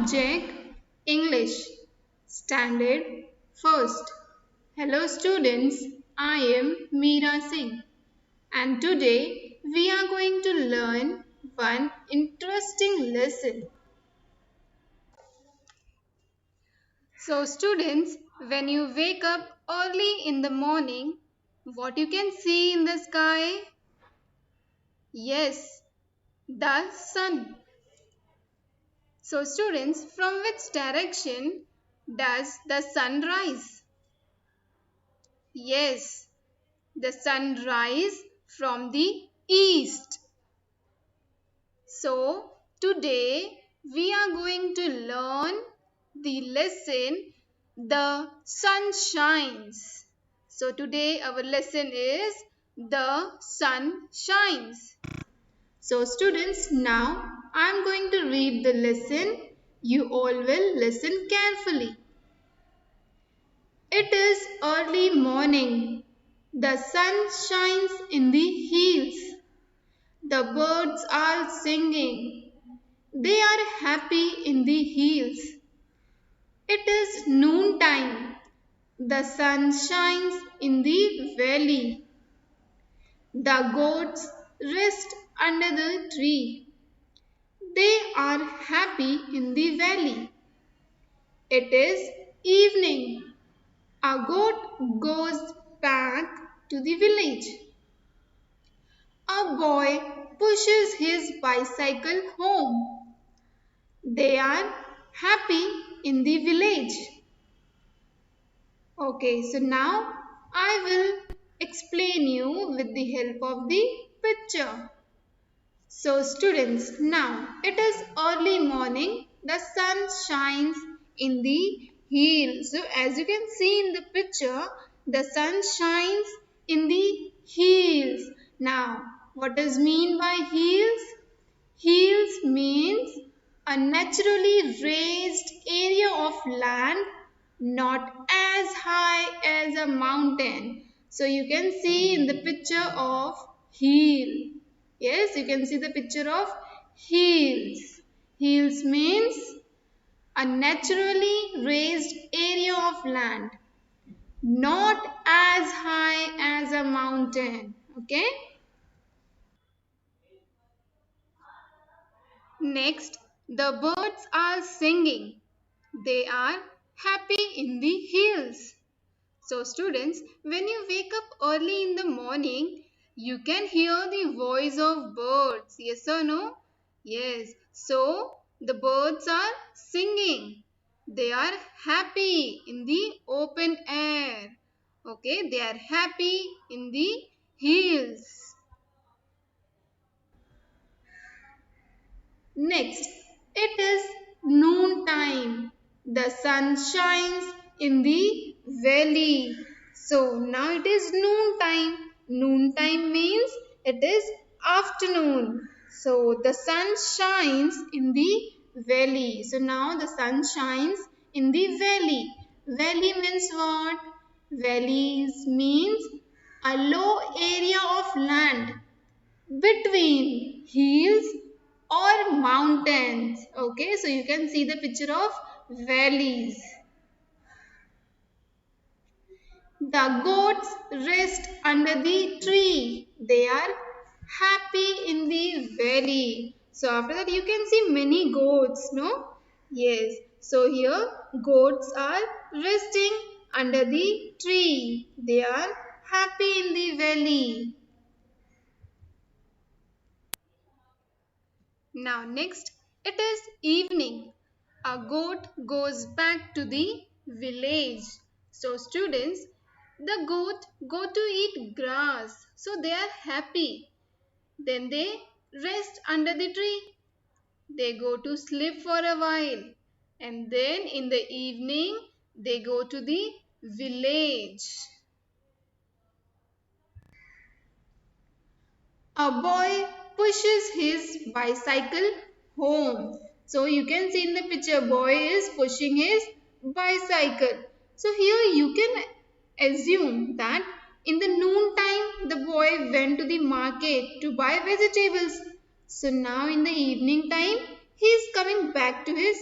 Subject English Standard First. Hello students, I am Meera Singh and today we are going to learn one interesting lesson. So students, when you wake up early in the morning, what you can see in the sky? Yes, the sun. So students, from which direction does the sun rise? Yes, the sun rise from the east. So today we are going to learn the lesson The Sun Shines. So today our lesson is The Sun Shines. So students, now I am going to read the lesson. You all will listen carefully. It is early morning. The sun shines in the hills. The birds are singing. They are happy in the hills. It is noontime. The sun shines in the valley. The goats rest under the tree. They are happy in the valley. It is evening. A goat goes back to the village. A boy pushes his bicycle home. They are happy in the village. Okay, so now I will explain you with the help of the picture. So students, now it is early morning. The sun shines in the hills. So as you can see in the picture, the sun shines in the hills. Now, what does mean by hills? Hills means a naturally raised area of land not as high as a mountain. So you can see in the picture of hill. Yes, you can see the picture of hills. Hills means a naturally raised area of land not as high as a mountain. Okay. Next, the birds are singing. They are happy in the hills. So students, when you wake up early in the morning, you can hear the voice of birds. Yes or no? Yes. So the birds are singing. They are happy in the open air. Okay, they are happy in the hills. Next, it is noontime. The sun shines in the valley. So now it is noontime. Noontime means it is afternoon. So the sun shines in the valley. So now the sun shines in the valley. Valley means what? Valleys means a low area of land between hills or mountains. Okay, so you can see the picture of valleys. The goats rest under the tree. They are happy in the valley. So after that you can see many goats, no? Yes. So here goats are resting under the tree. They are happy in the valley. Now next, it is evening. A goat goes back to the village. So students, the goat go to eat grass. So they are happy. Then they rest under the tree. They go to sleep for a while. And then in the evening, they go to the village. A boy pushes his bicycle home. So you can see in the picture, boy is pushing his bicycle. So here you can assume that in the noontime, the boy went to the market to buy vegetables. So now in the evening time, he is coming back to his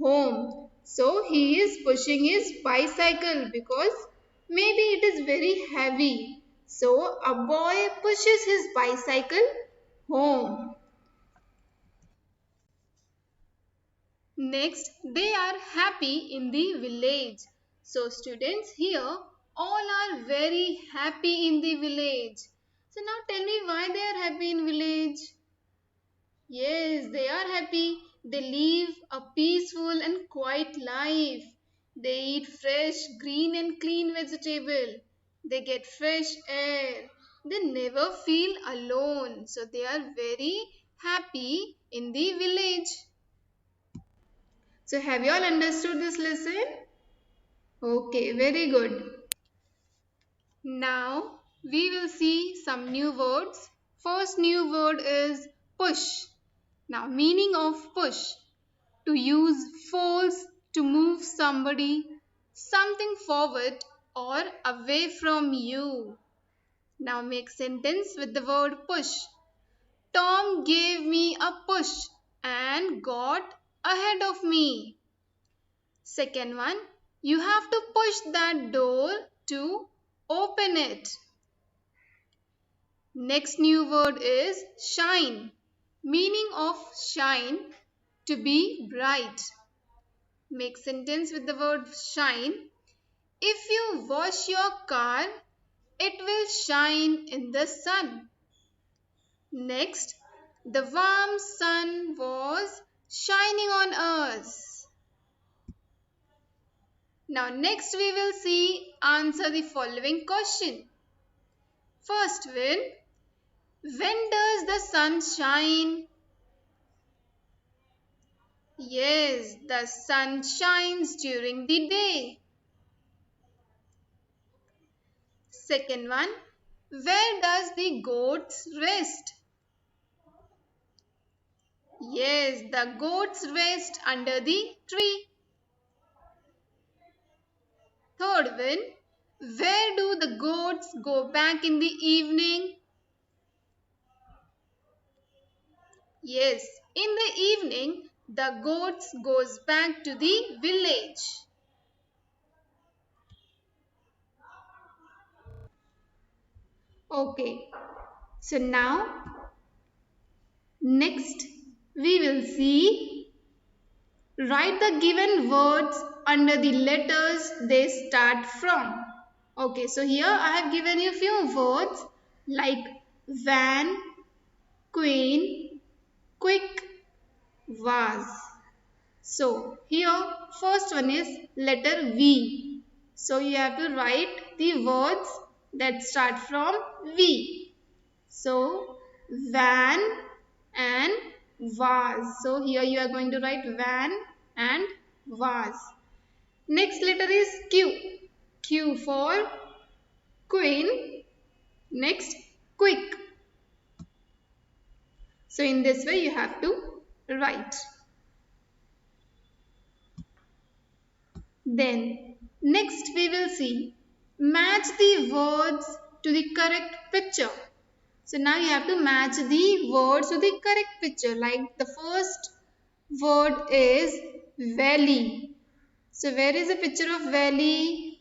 home. So he is pushing his bicycle because maybe it is very heavy. So a boy pushes his bicycle home. Next, they are happy in the village. So students here all are very happy in the village. So now tell me why they are happy in village. Yes, they are happy. They live a peaceful and quiet life. They eat fresh, green and clean vegetable. They get fresh air. They never feel alone. So they are very happy in the village. So have you all understood this lesson? Okay, very good. Now we will see some new words. First new word is push. Now meaning of push. To use force to move something forward or away from you. Now make sentence with the word push. Tom gave me a push and got ahead of me. Second one, you have to push that door to open it. Next new word is shine. Meaning of shine, to be bright. Make sentence with the word shine. If you wash your car, it will shine in the sun. Next, the warm sun was shining on us. Now next we will see answer the following question. First one, when does the sun shine? Yes, the sun shines during the day. Second one, where does the goats rest? Yes, the goats rest under the tree. Third one, where do the goats go back in the evening? Yes, in the evening, the goats goes back to the village. Okay, so now next we will see write the given words under the letters they start from. Okay, so here I have given you few words like van, queen, quick, vase. So here first one is letter V. So you have to write the words that start from V. So van and vase. So here you are going to write van and vase. Next letter is Q. Q for queen. Next quick. So in this way you have to write. Then next we will see match the words to the correct picture. So now you have to match the words to the correct picture. Like the first word is valley. So where is the picture of valley?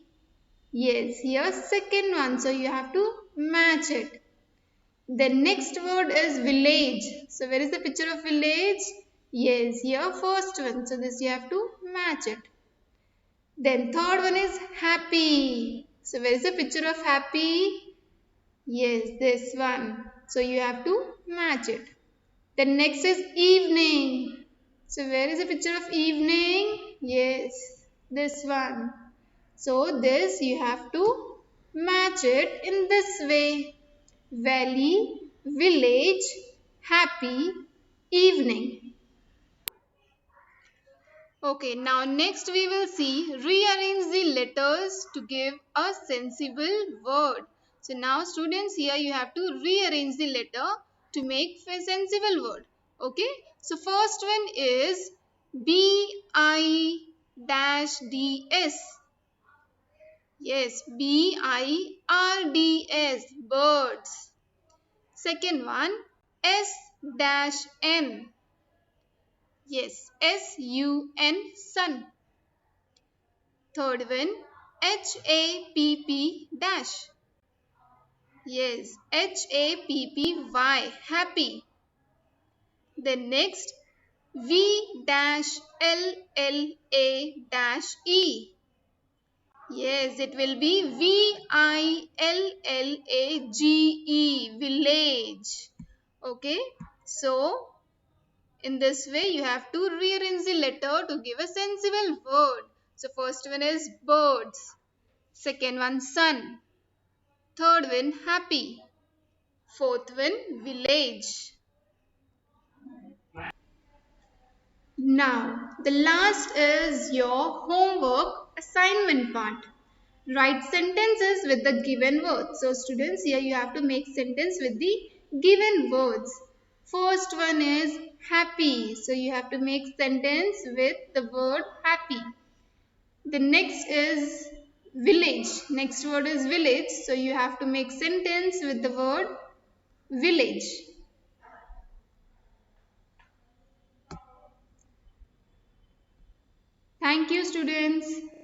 Yes, here second one. So you have to match it. The next word is village. So where is the picture of village? Yes, here first one. So this you have to match it. Then third one is happy. So where is the picture of happy? Yes, this one. So you have to match it. Then next is evening. So where is the picture of evening? Yes, this one. So this you have to match it in this way. Valley, village, happy, evening. Okay, now next we will see rearrange the letters to give a sensible word. So now students here you have to rearrange the letter to make a sensible word. Okay, so first one is B-I-D-S. Yes, B-I-R-D-S, birds. Second one, S-N. Yes, S-U-N, sun. Third one, H-A-P-P dash. Yes, H-A-P-P-Y, happy. Then next, V dash L-L-A dash E. Yes, it will be V-I-L-L-A-G-E, village. Okay, so in this way you have to rearrange the letter to give a sensible word. So first one is birds, second one sun, third one happy, fourth one village. Now the last is your homework assignment part. Write sentences with the given words. So students, here you have to make sentence with the given words. First one is happy. So you have to make sentence with the word happy. The next is village. Next word is village. So you have to make sentence with the word village. Thank you students.